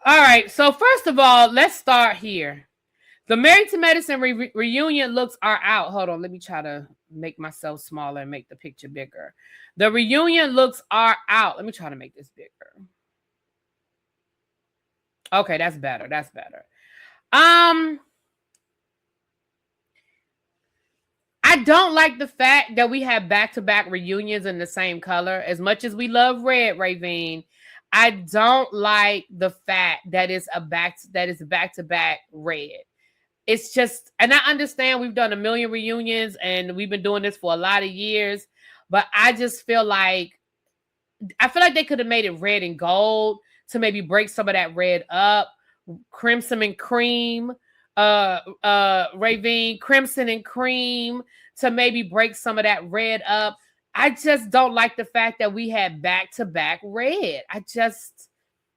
All right. So first of all, let's start here. The Married to Medicine reunion looks are out. Hold on. Let me try to make myself smaller and make the picture bigger. The reunion looks are out. Let me try to make this bigger. Okay, that's better. That's better. I don't like the fact that we have back-to-back reunions in the same color. As much as we love red, Ravine, I don't like the fact that it's back-to-back red. It's just, and I understand we've done a million reunions and we've been doing this for a lot of years, but I feel like they could have made it red and gold to maybe break some of that red up. Crimson and cream, Ravine, crimson and cream to maybe break some of that red up. I just don't like the fact that we had back-to-back red.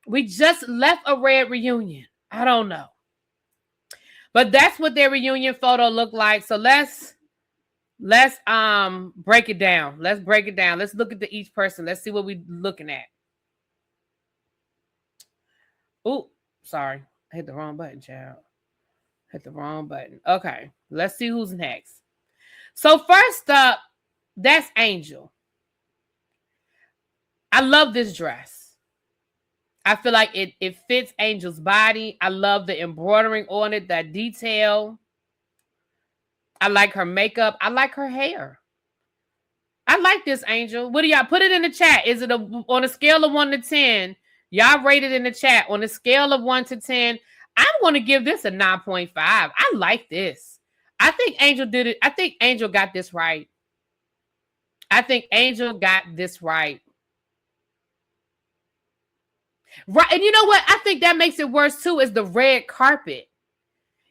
We just left a red reunion. I don't know. But that's what their reunion photo looked like. So let's break it down. Let's break it down. Let's look at each person. Let's see what we're looking at. Oh, sorry. I hit the wrong button, child. Hit the wrong button. Okay. Let's see who's next. So first up, that's Angel. I love this dress. I feel like it fits Angel's body. I love the embroidering on it, that detail. I like her makeup. I like her hair. I like this, Angel. What do y'all put it in the chat? Is it on a scale of 1 to 10? Y'all rate it in the chat. On a scale of 1 to 10, I'm going to give this a 9.5. I like this. I think Angel did it. I think Angel got this right. Right. And you know what? I think that makes it worse too, is the red carpet.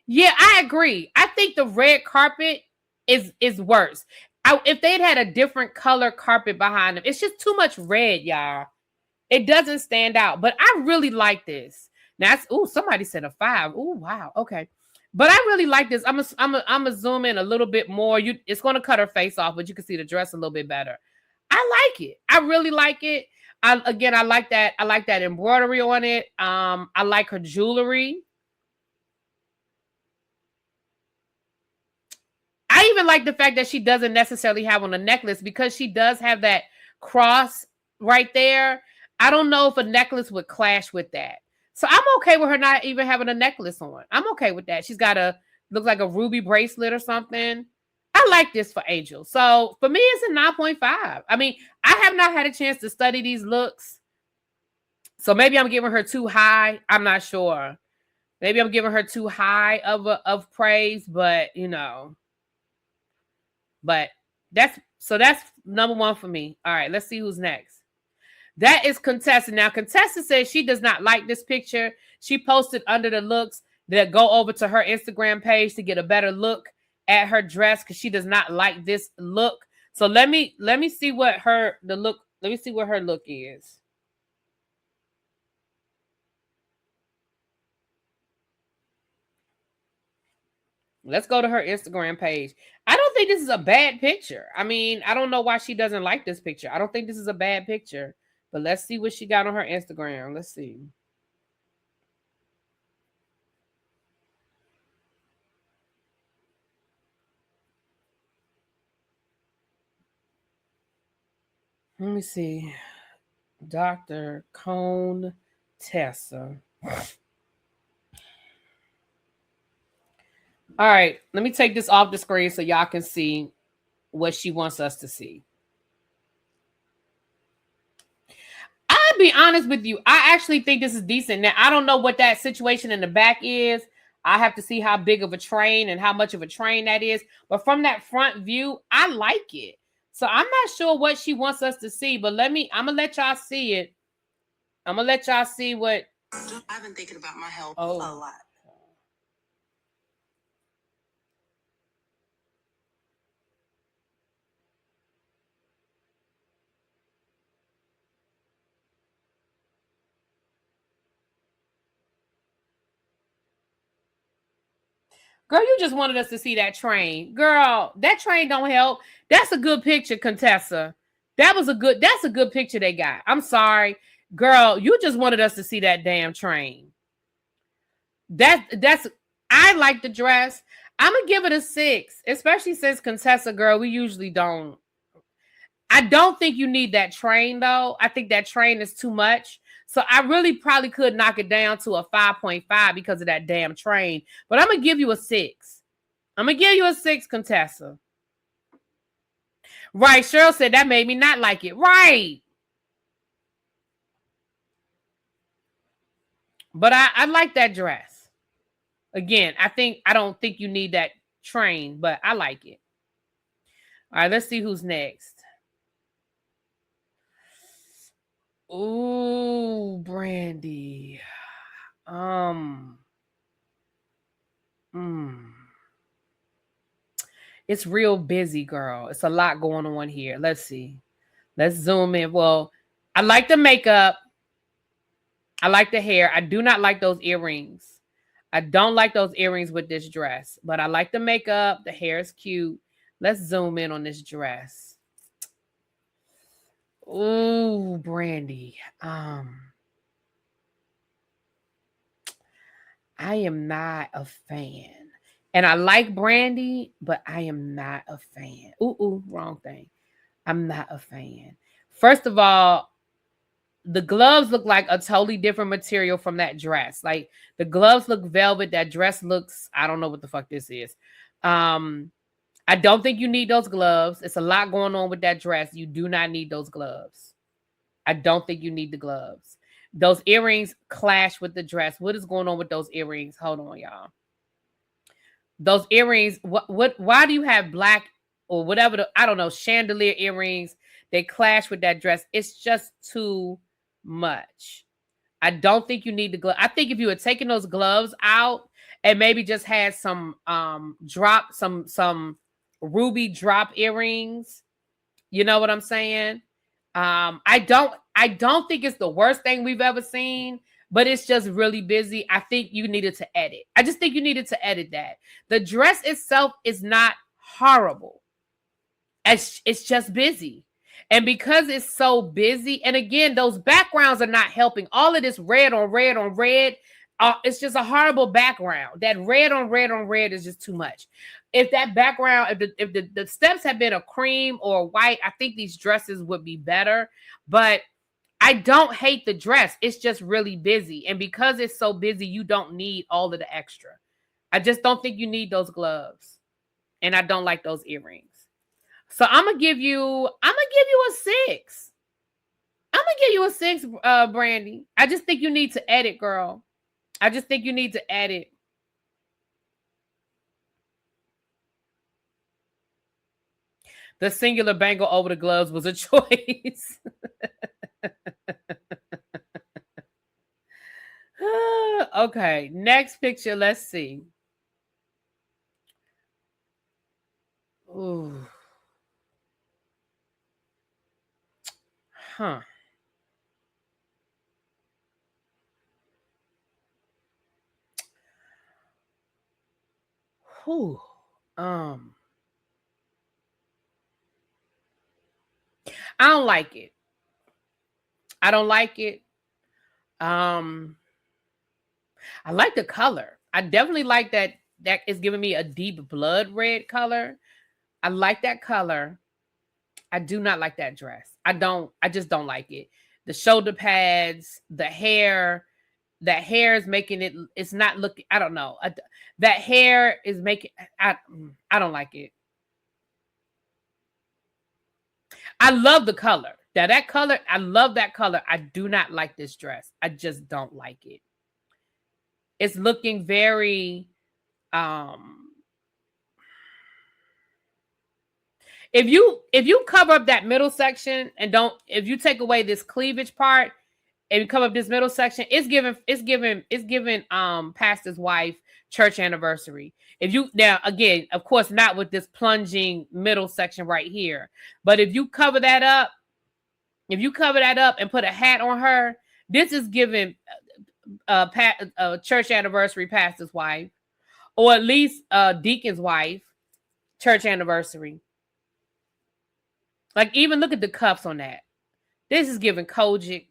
Yeah, I agree. I think the red carpet is worse. If they'd had a different color carpet behind them, it's just too much red, y'all. It doesn't stand out. But I really like this. Now, somebody said a 5. Oh, wow. Okay. But I really like this. I'm gonna zoom in a little bit more. It's going to cut her face off, but you can see the dress a little bit better. I like it. I really like it. I like that. I like that embroidery on it. I like her jewelry. I even like the fact that she doesn't necessarily have on a necklace, because she does have that cross right there. I don't know if a necklace would clash with that. So I'm okay with her not even having a necklace on. I'm okay with that. She's got looks like a ruby bracelet or something. I like this for Angel. So for me, it's a 9.5. I mean, I have not had a chance to study these looks. So maybe I'm giving her too high. I'm not sure. Maybe I'm giving her too high of praise, but But that's number 1 for me. All right, let's see who's next. That is Contessa. Now, Contessa says she does not like this picture. She posted under the looks that go over to her Instagram page to get a better look at her dress, because she does not like this look. So let me see what her look is. Let's go to her Instagram page. I don't think this is a bad picture. I mean, I don't know why she doesn't like this picture. I don't think this is a bad picture. But let's see what she got on her Instagram. Let's see. Let me see. Dr. Contessa. All right. Let me take this off the screen so y'all can see what she wants us to see. I'll be honest with you. I actually think this is decent. Now, I don't know what that situation in the back is. I have to see how big of a train and how much of a train that is. But from that front view, I like it. So I'm not sure what she wants us to see, but I'm going to let y'all see it. I'm going to let y'all see what. I've been thinking about my health a lot. Girl, you just wanted us to see that train. Girl, that train don't help. That's a good picture, Contessa. That's a good picture they got. I'm sorry. Girl, you just wanted us to see that damn train. That's I like the dress. I'm gonna give it a 6, especially since Contessa, girl, we usually don't. I don't think you need that train though. I think that train is too much. So I really probably could knock it down to a 5.5 because of that damn train. But I'm gonna give you a 6. I'm gonna give you a 6, Contessa. Right, Cheryl said that made me not like it. Right. But I like that dress. Again, I don't think you need that train, but I like it. All right, let's see who's next. Ooh, Brandy. It's real busy, girl. It's a lot going on here. Let's see. Let's zoom in. Well, I like the makeup. I like the hair. I do not like those earrings. I don't like those earrings with this dress, but I like the makeup. The hair is cute. Let's zoom in on this dress. Ooh, Brandy. I am not a fan. And I like Brandy, but I am not a fan. Ooh, wrong thing. I'm not a fan. First of all, the gloves look like a totally different material from that dress. Like the gloves look velvet. That dress looks, I don't know what the fuck this is. I don't think you need those gloves. It's a lot going on with that dress. You do not need those gloves. I don't think you need the gloves. Those earrings clash with the dress. What is going on with those earrings? Hold on, y'all. Those earrings, why do you have black or whatever, I don't know, chandelier earrings? They clash with that dress. It's just too much. I don't think you need the glove. I think if you had taken those gloves out and maybe just had some some ruby drop earrings, you know what I'm saying? I don't think it's the worst thing we've ever seen, but it's just really busy. I think you needed to edit. I just think you needed to edit that. The dress itself is not horrible. It's just busy. And because it's so busy, and again, those backgrounds are not helping. All of this red on red on red, it's just a horrible background. That red on red on red is just too much. If that background, if the steps had been a cream or white, I think these dresses would be better. But I don't hate the dress. It's just really busy. And because it's so busy, you don't need all of the extra. I just don't think you need those gloves. And I don't like those earrings. So I'm gonna give you a 6. I'm gonna give you a 6, Brandy. I just think you need to edit, girl. I just think you need to edit. The singular bangle over the gloves was a choice. Okay, next picture. Let's see. Ooh. Huh. Whew. I don't like it. I don't like it. I like the color. I definitely like that. That is giving me a deep blood red color. I like that color. I do not like that dress. I just don't like it. The shoulder pads, the hair, that hair is making it, it's not looking, I don't know. That hair is making, I don't like it. I love the color. That color, I love that color. I do not like this dress. I just don't like it. It's looking very, if you cover up that middle section and if you take away this cleavage part and you cover up this middle section, it's giving pastor's wife church anniversary. If you, now again, of course, not with this plunging middle section right here, but if you cover that up and put a hat on her, this is giving church anniversary pastor's wife, or at least deacon's wife church anniversary. Like, even look at the cuffs on that. This is giving Kojic.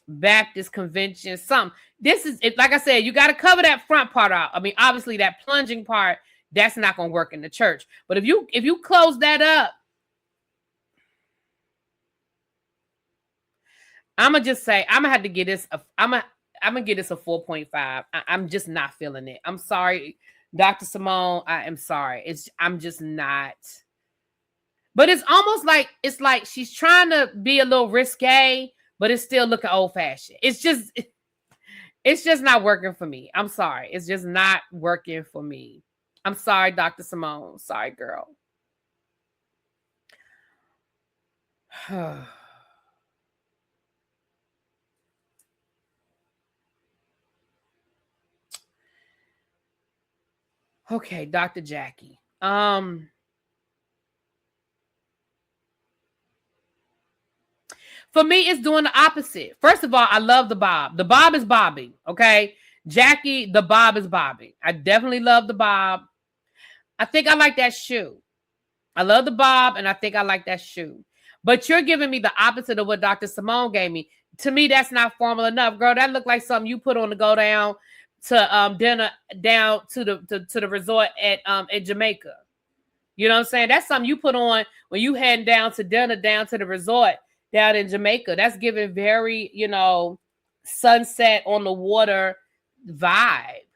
Baptist convention, something. This is it. Like I said, you got to cover that front part out. I mean, obviously that plunging part, that's not going to work in the church. But if you close that up, I'm gonna just say I'm gonna have to get this. I'm gonna get this a 4.5. I'm just not feeling it. I'm sorry, Dr. Simone. I am sorry. I'm just not. But it's almost like she's trying to be a little risque, but it's still looking old fashioned. It's just not working for me. I'm sorry. It's just not working for me. I'm sorry, Dr. Simone. Sorry, girl. Okay, Dr. Jackie. For me, it's doing the opposite. First of all, I love the bob. The bob is bobbing, okay? Jackie, the bob is bobbing. I definitely love the bob. I think I like that shoe. I love the bob, and I think I like that shoe. But you're giving me the opposite of what Dr. Simone gave me. To me, that's not formal enough, girl. That looked like something you put on to go down to dinner down to the resort at in Jamaica. You know what I'm saying? That's something you put on when you heading down to dinner down to the resort down in Jamaica. That's giving very, sunset on the water vibe.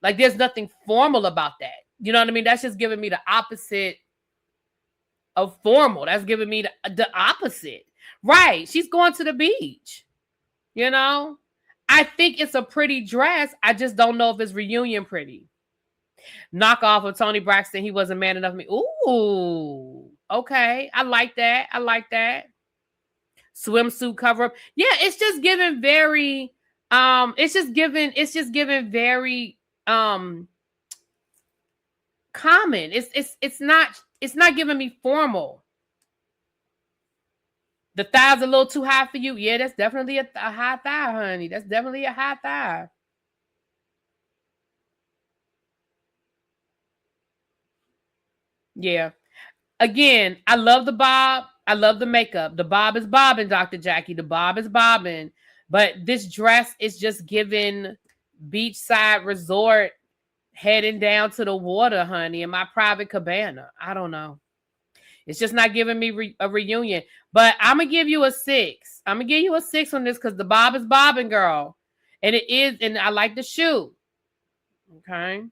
Like there's nothing formal about that. You know what I mean? That's just giving me the opposite of formal. That's giving me the opposite. Right. She's going to the beach. I think it's a pretty dress. I just don't know if it's reunion pretty. Knockoff of Tony Braxton. He wasn't man enough for me. Ooh. Okay. I like that. Swimsuit cover up. Yeah, it's just giving very very common. It's not giving me formal. The thigh's a little too high for you. Yeah, that's definitely a high thigh, honey. That's definitely a high thigh. Yeah. Again, I love the bob. I love the makeup. The bob is bobbing, Dr. Jackie. The bob is bobbing. But this dress is just giving beachside resort heading down to the water, honey, in my private cabana. I don't know. It's just not giving me a reunion. But I'm going to give you a 6. I'm going to give you a 6 on this because the bob is bobbing, girl. And it is, and I like the shoe. Okay.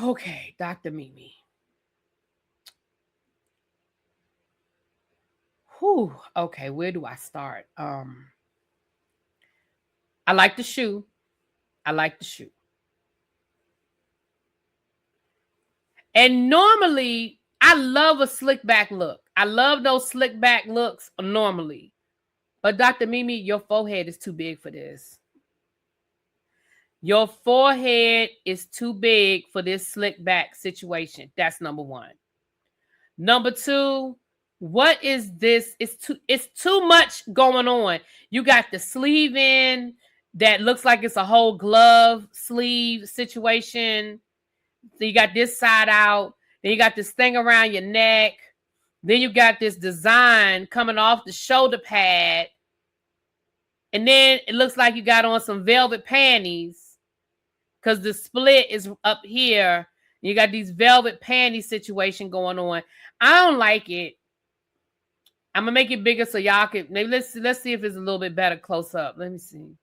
Okay, Dr. Mimi. Whew. Okay, where do I start? I like the shoe. And normally, I love a slick back look. I love those slick back looks normally. But Dr. Mimi, your forehead is too big for this. Your forehead is too big for this slick back situation. That's number 1. Number 2, what is this? It's too much going on. You got the sleeve in that looks like it's a whole glove sleeve situation. So you got this side out. Then you got this thing around your neck. Then you got this design coming off the shoulder pad. And then it looks like you got on some velvet panties because the split is up here. You got these velvet panty situation going on. I don't like it. I'm gonna make it bigger so y'all can maybe let's see if it's a little bit better close up. Let me see.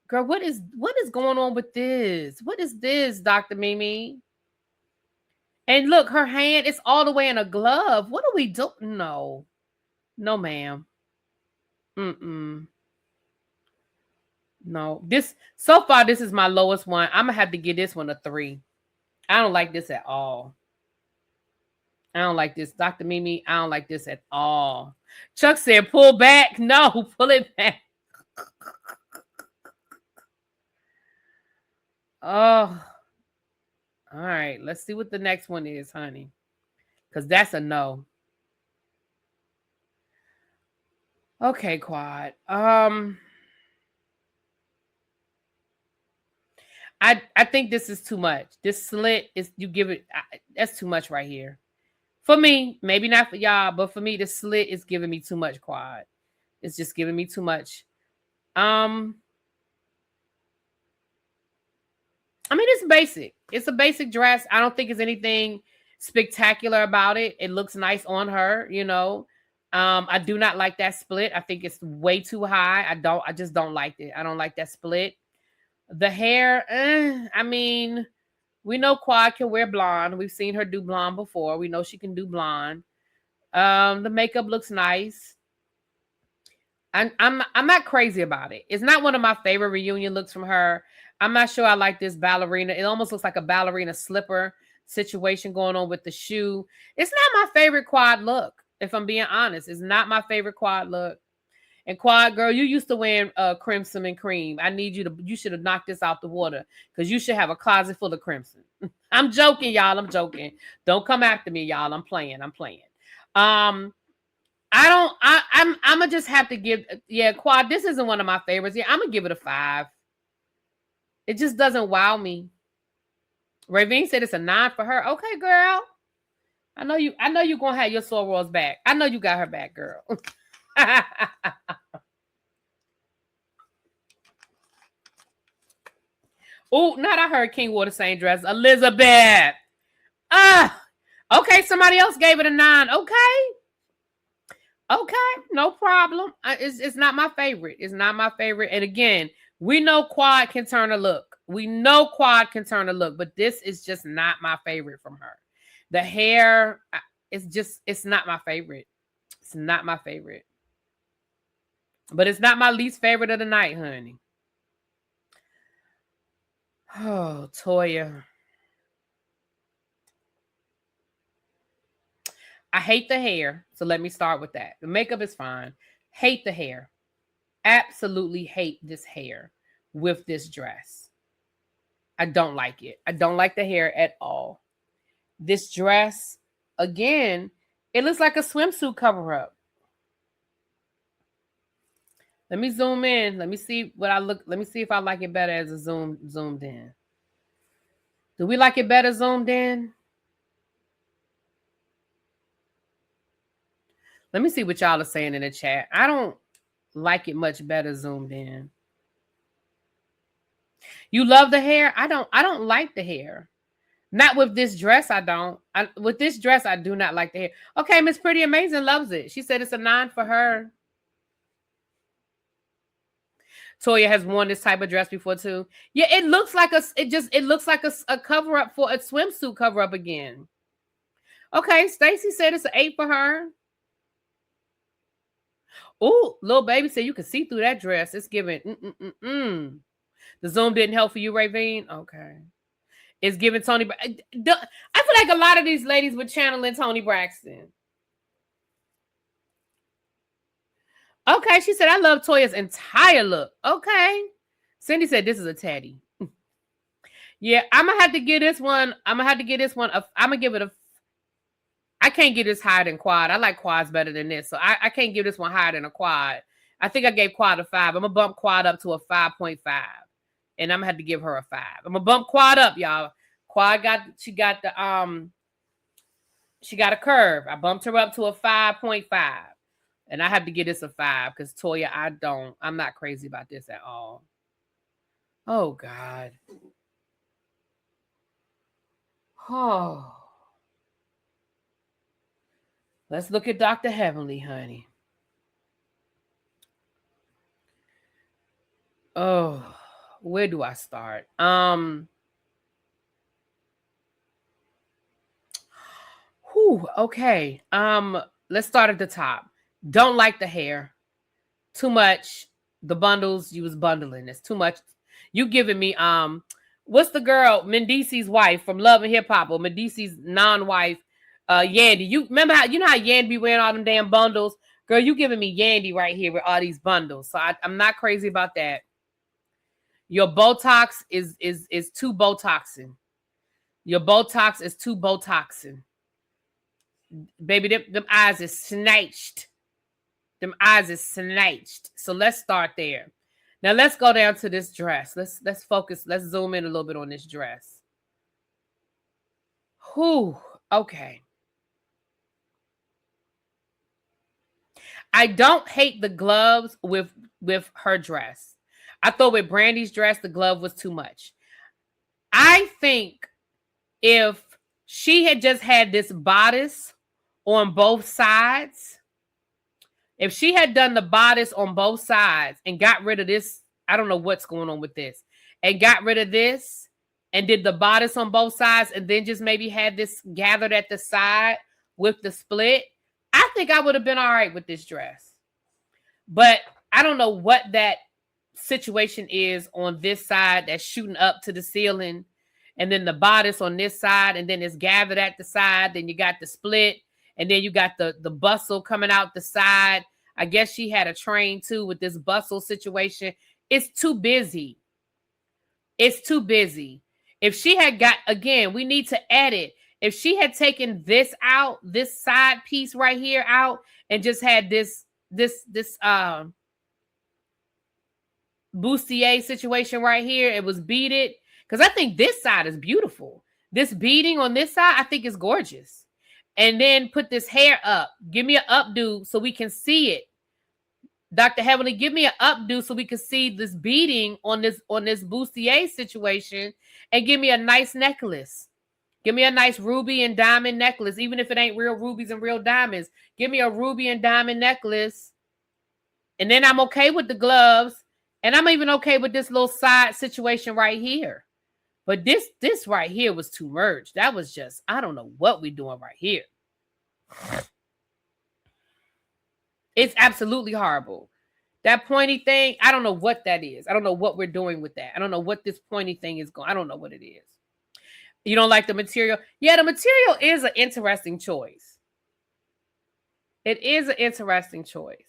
Girl, what is going on with this? What is this, Dr. Mimi? And look, her hand is all the way in a glove. What are we doing? No, ma'am. No, so far this is my lowest one. I'm gonna have to give this one a 3. I don't like this at all. I don't like this, Dr. Mimi. I don't like this at all. Chuck said, "Pull back." No, pull it back. Oh, all right. Let's see what the next one is, honey, because that's a no. Okay, Quad. I think this is too much. This slit is that's too much right here. For me, maybe not for y'all, but for me, the slit is giving me too much quad. It's just giving me too much. I mean, it's basic. It's a basic dress. I don't think it's anything spectacular about it. It looks nice on her, you know. I do not like that split. I think it's way too high. I just don't like it. I don't like that split. The hair, I mean, we know Quad can wear blonde. We've seen her do blonde before. We know she can do blonde. The makeup looks nice. I'm not crazy about it. It's not one of my favorite reunion looks from her. I'm not sure I like this ballerina. It almost looks like a ballerina slipper situation going on with the shoe. It's not my favorite Quad look, if I'm being honest. It's not my favorite Quad look. And Quad, girl, you used to wear crimson and cream. You should have knocked this out the water because you should have a closet full of crimson. I'm joking, y'all. I'm joking. Don't come after me, y'all. I'm playing. I'm gonna just have to give, Quad, this isn't one of my favorites. Yeah, I'm gonna give it a 5. It just doesn't wow me. Ravine said it's a 9 for her. Okay, girl. I know you're gonna have your sorors back. I know you got her back, girl. Oh, not I heard King wore the same dress. Elizabeth. Okay, somebody else gave it a 9. Okay, no problem. It's not my favorite. It's not my favorite. And again, we know Quad can turn a look. But this is just not my favorite from her. The hair, it's not my favorite. It's not my favorite. But it's not my least favorite of the night, honey. Oh, Toya. I hate the hair. So let me start with that. The makeup is fine. Hate the hair. Absolutely hate this hair with this dress. I don't like it. I don't like the hair at all. This dress, again, it looks like a swimsuit cover-up. Let me zoom in. Let me see what I look. Let me see if I like it better as a zoomed in. Do we like it better zoomed in? Let me see what y'all are saying in the chat. I don't like it much better zoomed in. You love the hair? I don't like the hair. Not with this dress, I don't. With this dress, I do not like the hair. Okay, Miss Pretty Amazing loves it. She said it's a 9 for her. Toya has worn this type of dress before too. Yeah, it looks like a cover up for a swimsuit cover up again. Okay, Stacy said it's an 8 for her. Oh, little baby said you can see through that dress. It's giving. The zoom didn't help for you, Ravine. Okay, it's giving Tony. I feel like a lot of these ladies were channeling Tony Braxton. Okay, she said I love Toya's entire look. Okay, Cindy said this is a Teddy. Yeah, I'm gonna have to give this one. I'm gonna give it a. I can't give this higher than Quad. I like Quads better than this, so I can't give this one higher than a Quad. I think I gave Quad a 5. I'm gonna bump Quad up to a 5.5, and I'm gonna have to give her a 5. I'm gonna bump Quad up, y'all. Quad she got a curve. I bumped her up to a 5.5, and I have to give this a 5 because Toya, I'm not crazy about this at all. Oh God. Oh. Let's look at Dr. Heavenly, honey. Oh, where do I start? Okay. Let's start at the top. Don't like the hair. Too much. The bundles, you was bundling. It's too much. You giving me what's the girl, Mendici's wife from Love and Hip Hop, or Mendici's non-wife? Yandy, you remember how Yandy be wearing all them damn bundles? Girl, you giving me Yandy right here with all these bundles. So I'm not crazy about that. Your Botox is too Botoxing. Your Botox is too Botoxing. Baby, them eyes is snatched. Them eyes is snatched. So let's start there. Now let's go down to this dress. Let's focus. Let's zoom in a little bit on this dress. Okay. I don't hate the gloves with her dress. I thought with Brandy's dress, the glove was too much. I think if she had just had this bodice on both sides, if she had done the bodice on both sides and got rid of this, I don't know what's going on with this, and got rid of this and did the bodice on both sides and then just maybe had this gathered at the side with the split, I think I would have been all right with this dress. But I don't know what that situation is on this side that's shooting up to the ceiling, and then the bodice on this side, and then it's gathered at the side, then you got the split, and then you got the bustle coming out the side. I guess she had a train too with this bustle situation. It's too busy. It's too busy. If she had got, again, we need to edit. If she had taken this out, this side piece right here out, and just had this bustier situation right here, it was beaded. Because I think this side is beautiful. This beading on this side, I think is gorgeous. And then put this hair up. Give me an updo so we can see it. Dr. Heavenly, give me an updo so we can see this beading on this bustier situation, and give me a nice necklace. Give me a nice ruby and diamond necklace, even if it ain't real rubies and real diamonds. Give me a ruby and diamond necklace. And then I'm okay with the gloves. And I'm even okay with this little side situation right here. But this right here was too merged. That was just, I don't know what we're doing right here. It's absolutely horrible. That pointy thing, I don't know what that is. I don't know what we're doing with that. I don't know what this pointy thing is going. I don't know what it is. You don't like the material? Yeah, the material is an interesting choice. It is an interesting choice.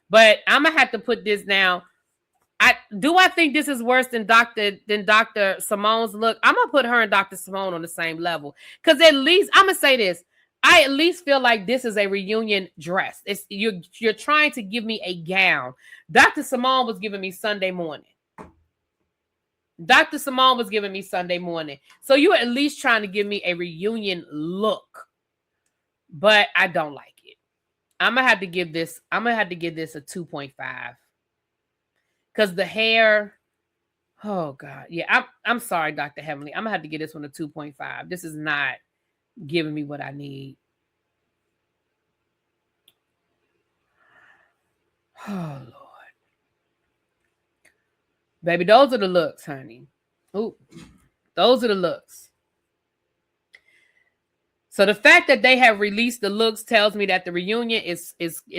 But I'm going to have to put this now. I think this is worse than Dr. Simone's look? I'm going to put her and Dr. Simone on the same level. Because at least, I'm going to say this. I at least feel like this is a reunion dress. You're trying to give me a gown. Dr. Simone was giving me Sunday morning. Dr. Simone was giving me Sunday morning. So you were at least trying to give me a reunion look. But I don't like it. I'm going to have to give this a 2.5. Because the hair, oh God. Yeah, I'm sorry, Dr. Heavenly. I'm going to have to give this one a 2.5. This is not giving me what I need. Oh, Lord. Baby, those are the looks, honey. Ooh, those are the looks. So the fact that they have released the looks tells me that the reunion is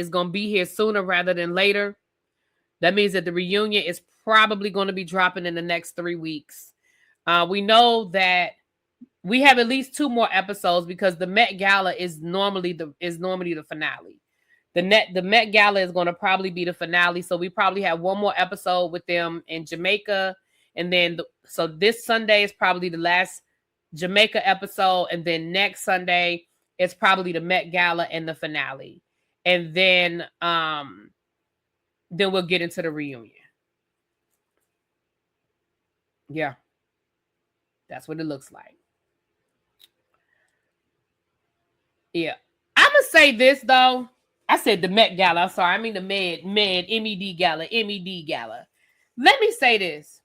going to be here sooner rather than later. That means that the reunion is probably going to be dropping in the next 3 weeks. We know that we have at least 2 more episodes because the Met Gala is normally the finale. The Met Gala is going to probably be the finale, so we probably have 1 more episode with them in Jamaica, and then so this Sunday is probably the last Jamaica episode, and then next Sunday it's probably the Met Gala and the finale, and then we'll get into the reunion. Yeah, that's what it looks like. Yeah, I'm gonna say this though. I said the Met Gala. I'm sorry. I mean the MED Gala. Let me say this.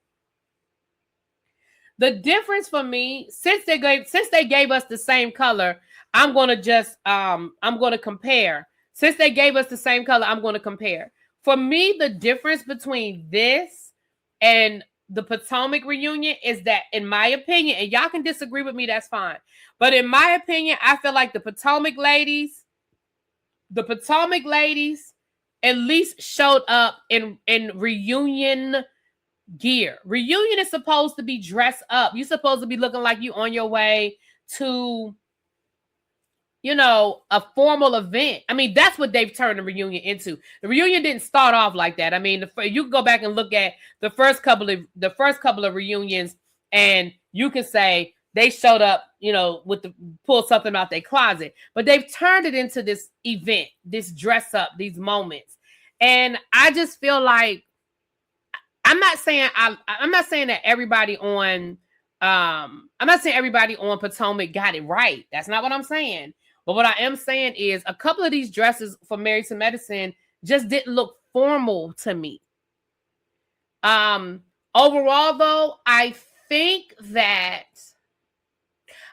The difference for me, since they gave us the same color, I'm gonna compare. Since they gave us the same color, I'm gonna compare. For me, the difference between this and the Potomac reunion is that, in my opinion, and y'all can disagree with me, that's fine. But in my opinion, I feel like the Potomac ladies at least showed up in reunion gear. Reunion is supposed to be dressed up. You're supposed to be looking like you on your way to, a formal event. I mean, that's what they've turned the reunion into. The reunion didn't start off like that. I mean, you can go back and look at the first couple of reunions, and you can say they showed up, pull something out their closet. But they've turned it into this event, this dress up, these moments. And I just feel like I'm not saying that everybody on Potomac got it right. That's not what I'm saying. But what I am saying is a couple of these dresses for Married to Medicine just didn't look formal to me. Overall, though, I think that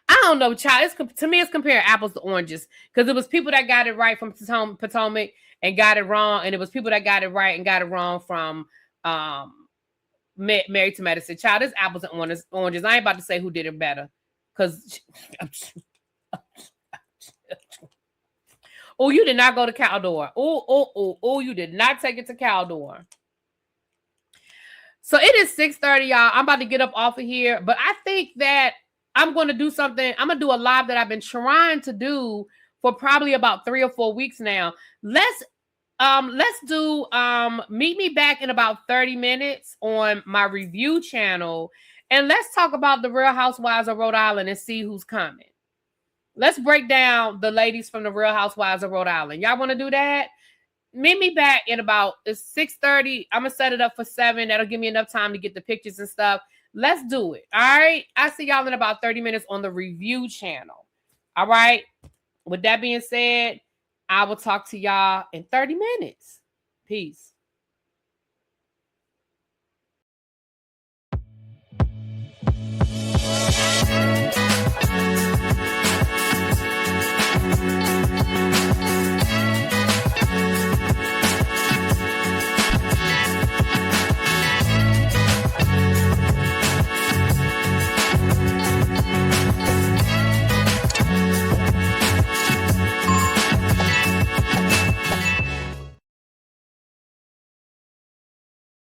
I don't know, child. To me, it's comparing apples to oranges because it was people that got it right from Potomac and got it wrong, and it was people that got it right and got it wrong from Married to Medicine. Child, it's apples and oranges. I ain't about to say who did it better because. Oh, you did not go to Caldor. Oh, you did not take it to Caldor. So it is 6:30, y'all. I'm about to get up off of here, but I think that I'm going to do something. I'm going to do a live that I've been trying to do for probably about 3 or 4 weeks now. Let's do meet me back in about 30 minutes on my review channel, and let's talk about the Real Housewives of Rhode Island and see who's coming. Let's break down the ladies from the Real Housewives of Rhode Island. Y'all want to do that? Meet me back in about 6:30. I'm going to set it up for 7. That'll give me enough time to get the pictures and stuff. Let's do it. All right. I'll see y'all in about 30 minutes on the review channel. All right. With that being said, I will talk to y'all in 30 minutes. Peace.